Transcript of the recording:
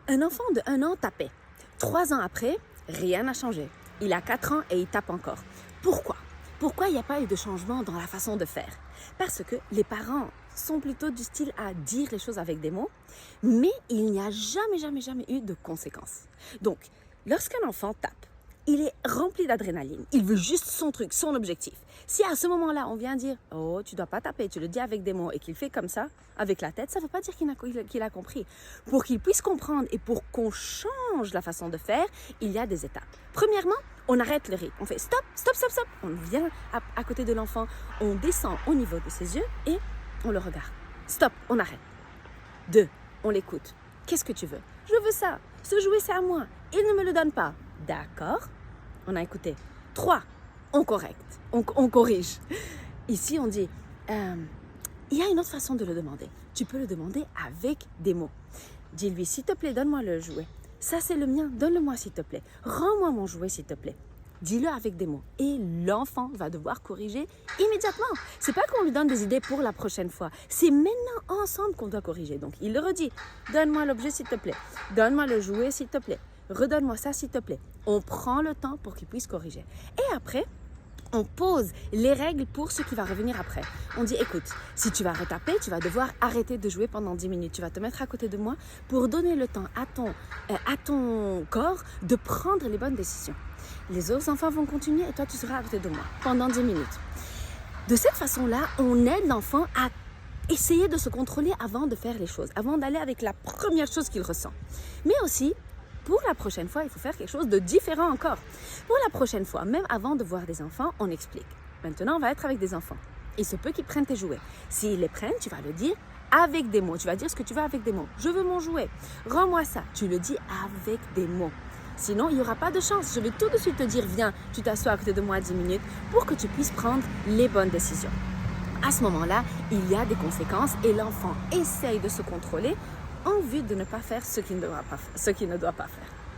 Un enfant de 1 an tapait. 3 ans après, rien n'a changé. Il a 4 ans et il tape encore. Pourquoi? Pourquoi il n'y a pas eu de changement dans la façon de faire? Parce que les parents sont plutôt du style à dire les choses avec des mots, mais il n'y a jamais eu de conséquences. Donc, lorsqu'un enfant tape, il est rempli d'adrénaline. Il veut juste son truc, son objectif. Si à ce moment-là, on vient dire « Oh, tu dois pas taper », tu le dis avec des mots et qu'il fait comme ça, avec la tête, ça ne veut pas dire qu'il a compris. Pour qu'il puisse comprendre et pour qu'on change la façon de faire, il y a des étapes. Premièrement, on arrête le rythme. On fait stop, stop, stop, stop. On vient à côté de l'enfant, on descend au niveau de ses yeux et on le regarde. Stop, on arrête. 2, on l'écoute. Qu'est-ce que tu veux? Je veux ça. Ce jouet, c'est à moi. Il ne me le donne pas. D'accord. On a écouté. 3, on corrige. Ici, on dit, il y a une autre façon de le demander. Tu peux le demander avec des mots. Dis-lui, s'il te plaît, donne-moi le jouet. Ça, c'est le mien, donne-le-moi s'il te plaît. Rends-moi mon jouet s'il te plaît. Dis-le avec des mots. Et l'enfant va devoir corriger immédiatement. C'est pas qu'on lui donne des idées pour la prochaine fois. C'est maintenant ensemble qu'on doit corriger. Donc, il le redit. Donne-moi l'objet s'il te plaît. Donne-moi le jouet s'il te plaît. Redonne-moi ça s'il te plaît. On prend le temps pour qu'il puisse corriger. Et après, on pose les règles pour ce qui va revenir après. On dit, écoute, si tu vas retaper, tu vas devoir arrêter de jouer pendant 10 minutes. Tu vas te mettre à côté de moi pour donner le temps à ton corps de prendre les bonnes décisions. Les autres enfants vont continuer et toi, tu seras à côté de moi pendant 10 minutes. De cette façon-là, on aide l'enfant à essayer de se contrôler avant de faire les choses, avant d'aller avec la première chose qu'il ressent. Mais aussi, pour la prochaine fois, il faut faire quelque chose de différent encore. Pour la prochaine fois, même avant de voir des enfants, on explique. Maintenant, on va être avec des enfants. Il se peut qu'ils prennent tes jouets. S'ils les prennent, tu vas le dire avec des mots. Tu vas dire ce que tu veux avec des mots. Je veux mon jouet. Rends-moi ça. Tu le dis avec des mots. Sinon, il n'y aura pas de chance. Je vais tout de suite te dire, viens, tu t'assois à côté de moi 10 minutes pour que tu puisses prendre les bonnes décisions. À ce moment-là, il y a des conséquences et l'enfant essaye de se contrôler en vue de ne pas faire ce qu'il ne doit pas faire.